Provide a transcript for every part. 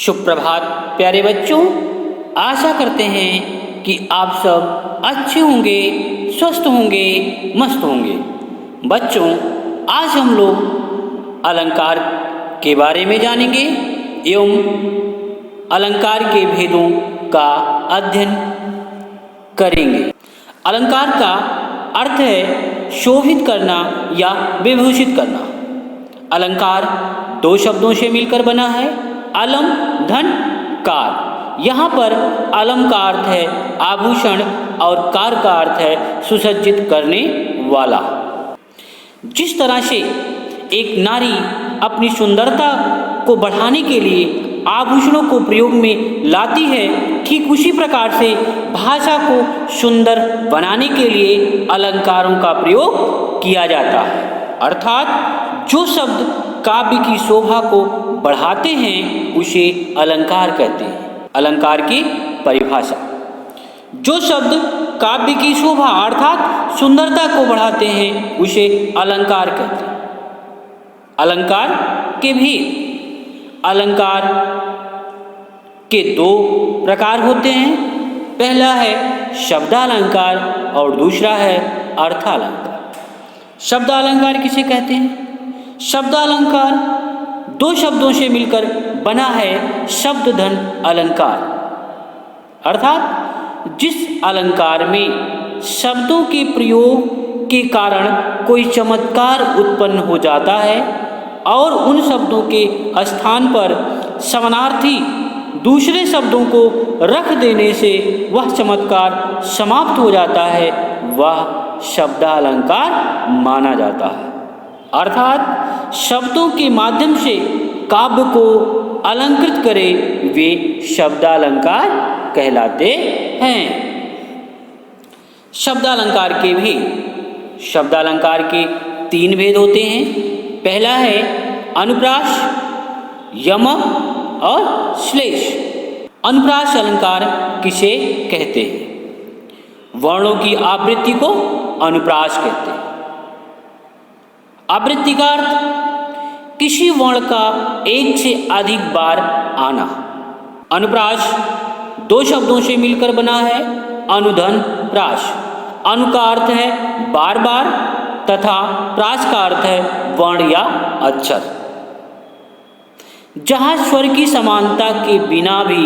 शुभ प्रभात प्यारे बच्चों, आशा करते हैं कि आप सब अच्छे होंगे, स्वस्थ होंगे, मस्त होंगे। बच्चों, आज हम लोग अलंकार के बारे में जानेंगे एवं अलंकार के भेदों का अध्ययन करेंगे। अलंकार का अर्थ है शोभित करना या विभूषित करना। अलंकार दो शब्दों से मिलकर बना है, अलम धन कार। यहाँ पर अलम का अर्थ है आभूषण और कार का अर्थ है सुसज्जित करने वाला। जिस तरह से एक नारी अपनी सुंदरता को बढ़ाने के लिए आभूषणों को प्रयोग में लाती है, ठीक उसी प्रकार से भाषा को सुंदर बनाने के लिए अलंकारों का प्रयोग किया जाता है। अर्थात जो शब्द काव्य की शोभा को बढ़ाते हैं उसे अलंकार कहते हैं। अलंकार की परिभाषा: जो शब्द काव्य की शोभा अर्थात सुंदरता को बढ़ाते हैं उसे अलंकार कहते हैं। अलंकार के भेद: अलंकार के दो प्रकार होते हैं। पहला है शब्दालंकार और दूसरा है अर्थालंकार। शब्दालंकार किसे कहते हैं? शब्दालंकार दो शब्दों से मिलकर बना है शब्द धन अलंकार। अर्थात जिस अलंकार में शब्दों के प्रयोग के कारण कोई चमत्कार उत्पन्न हो जाता है और उन शब्दों के स्थान पर समानार्थी दूसरे शब्दों को रख देने से वह चमत्कार समाप्त हो जाता है, वह शब्दालंकार माना जाता है। अर्थात शब्दों के माध्यम से काव्य को अलंकृत करे वे शब्दालंकार कहलाते हैं। शब्दालंकार के भी शब्दालंकार के तीन भेद होते हैं। पहला है अनुप्रास, यमक और श्लेष। अनुप्रास अलंकार किसे कहते हैं? वर्णों की आवृत्ति को अनुप्रास कहते हैं। आवृत्ति का अर्थ किसी वर्ण का एक से अधिक बार आना। अनुप्रास दो शब्दों से मिलकर बना है, अनुधन प्रास। अनु का अर्थ है बार बार तथा प्रास का अर्थ है वर्ण या अक्षर। जहाँ स्वर की समानता के बिना भी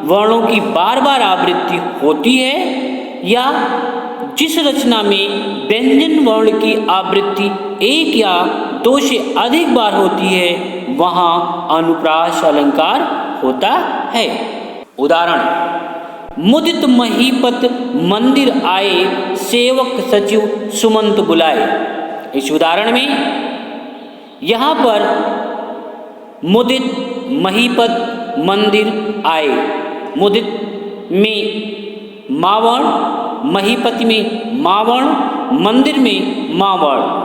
वर्णों की बार बार आवृत्ति होती है या जिस रचना में व्यंजन वर्ण की आवृत्ति एक या दो से अधिक बार होती है वहाँ अनुप्रास अलंकार होता है। उदाहरण: मुदित महीपत मंदिर आए, सेवक सचिव सुमंत बुलाए। इस उदाहरण में यहाँ पर मुदित महीपत मंदिर आए, मुदित में मावर्ण, महीपति में मावर्ण, मंदिर में मावर्ण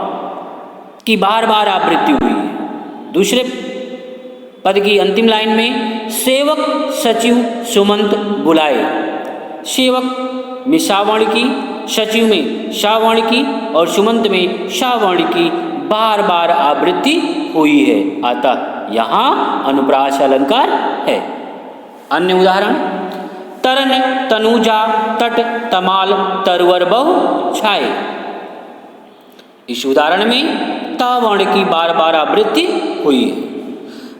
की बार बार आवृत्ति हुई है। दूसरे पद की अंतिम लाइन में सेवक सचिव सुमंत बुलाए। सेवक में शावर्ण की, सचिव में शावर्ण की और सुमंत में शावर्ण की बार बार आवृत्ति हुई है, अतः यहाँ अनुप्रास अलंकार है। अन्य उदाहरण: तरन तनुजा तट तमाल तरवर बहु छाए। इस उदाहरण में ता वर्ण की बार बार आवृत्ति हुई है।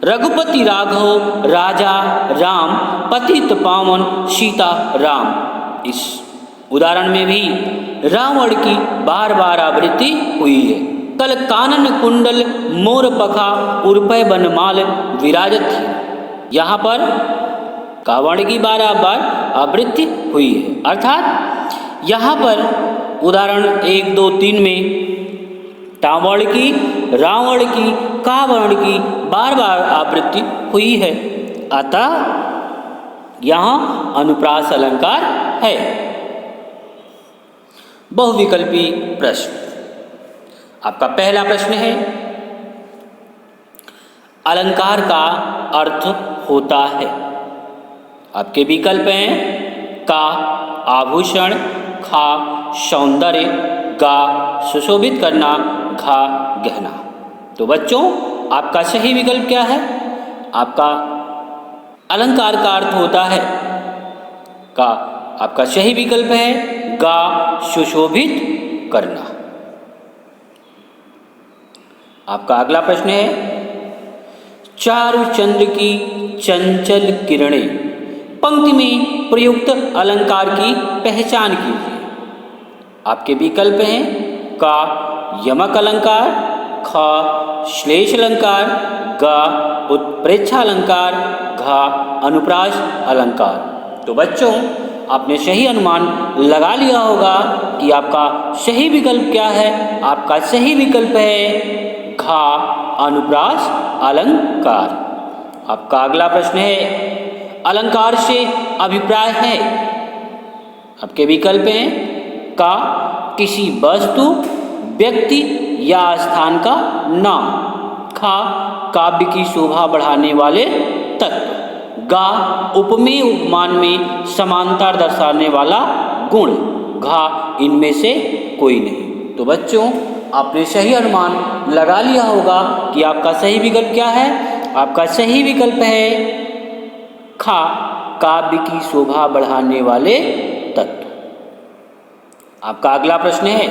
रघुपति राघव राजा राम, पतित पावन सीता राम। इस उदाहरण में भी राम वर्ण की बार बार आवृत्ति हुई है। कल कानन कुंडल मोर पखा, उर्पय बनमाल विराजत। यहाँ पर कावर्ण की बार बार आवृत्ति हुई है। अर्थात यहाँ पर उदाहरण 1, 2, 3 में टावर्ण की, रावण की, कावर्ण की बार बार आवृत्ति हुई है, अतः यहाँ अनुप्रास अलंकार है। बहुविकल्पी प्रश्न। आपका पहला प्रश्न है, अलंकार का अर्थ होता है। आपके विकल्प हैं का आभूषण, खा सौंदर्य, गा सुशोभित करना, घा गहना। तो बच्चों, आपका सही विकल्प क्या है? आपका अलंकार का अर्थ होता है। का आपका सही विकल्प है गा सुशोभित करना। आपका अगला प्रश्न है चारु चंद्र की चंचल किरणें पंक्ति में प्रयुक्त अलंकार की पहचान कीजिए। आपके विकल्प हैं का यमक अलंकार, ख श्लेष अलंकार, ग उत्प्रेक्षा अलंकार, घ अनुप्रास अलंकार। तो बच्चों आपने सही अनुमान लगा लिया होगा कि आपका सही विकल्प क्या है। आपका सही विकल्प है घ अनुप्रास अलंकार। आपका अगला प्रश्न है अलंकार से अभिप्राय है। आपके विकल्प हैं का किसी वस्तु, व्यक्ति या स्थान का नाम, खा काव्य की शोभा बढ़ाने वाले तत्व, गा उपमेय उपमान में समानता दर्शाने वाला गुण, घा इनमें से कोई नहीं। तो बच्चों आपने सही अनुमान लगा लिया होगा कि आपका सही विकल्प क्या है। आपका सही विकल्प है खा काव्य की शोभा बढ़ाने वाले तत्व। आपका अगला प्रश्न है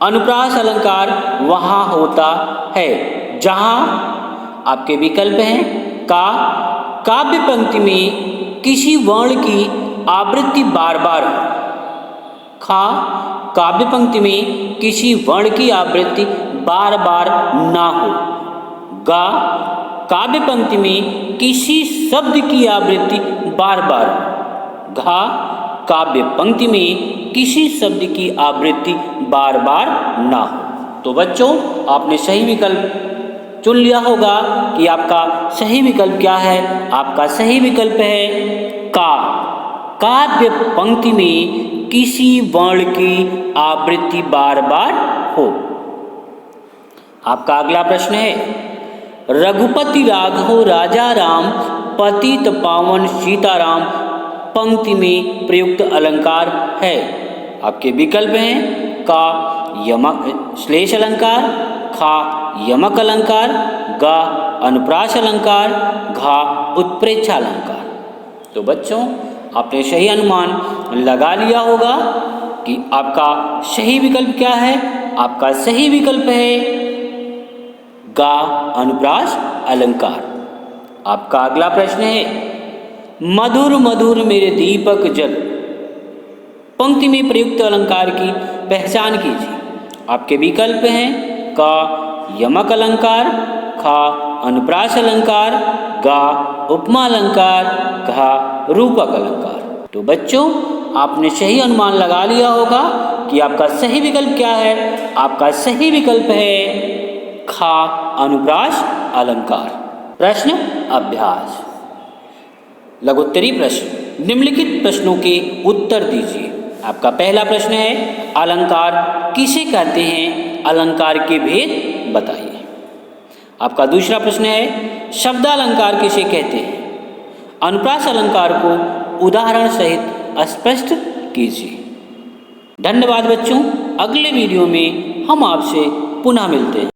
अनुप्रास अलंकार वहाँ होता है जहाँ आपके विकल्प हैं का काव्य पंक्ति में किसी वर्ण की आवृत्ति बार बार हो, खा काव्य पंक्ति में किसी वर्ण की आवृत्ति बार बार ना हो, गा काव्य पंक्ति में किसी शब्द की आवृत्ति बार बार, घा काव्य पंक्ति में किसी शब्द की आवृत्ति बार बार ना हो। तो बच्चों आपने सही विकल्प चुन लिया होगा कि आपका सही विकल्प क्या है। आपका सही विकल्प है का काव्य पंक्ति में किसी वर्ण की आवृत्ति बार बार हो। आपका अगला प्रश्न है रघुपति राघव राजा राम पतित पावन सीताराम पंक्ति में प्रयुक्त अलंकार है। आपके विकल्प हैं का यमक श्लेष अलंकार, खा यमक अलंकार, गा अनुप्रास अलंकार, घा उत्प्रेक्षा अलंकार। तो बच्चों आपने सही अनुमान लगा लिया होगा कि आपका सही विकल्प क्या है। आपका सही विकल्प है गा अनुप्रास अलंकार। आपका अगला प्रश्न है मधुर मधुर मेरे दीपक जल पंक्ति में प्रयुक्त अलंकार की पहचान कीजिए। आपके विकल्प हैं का यमक अलंकार, खा अनुप्रास अलंकार, गा उपमा अलंकार, घा रूपक अलंकार। तो बच्चों आपने सही अनुमान लगा लिया होगा कि आपका सही विकल्प क्या है। आपका सही विकल्प है खा अनुप्रास अलंकार। प्रश्न अभ्यास लघुत्तरी प्रश्न निम्नलिखित प्रश्नों के उत्तर दीजिए। आपका पहला प्रश्न है अलंकार किसे कहते हैं, अलंकार के भेद बताइए। आपका दूसरा प्रश्न है शब्दालंकार किसे कहते हैं, अनुप्रास अलंकार को उदाहरण सहित स्पष्ट कीजिए। धन्यवाद बच्चों, अगले वीडियो में हम आपसे पुनः मिलते हैं।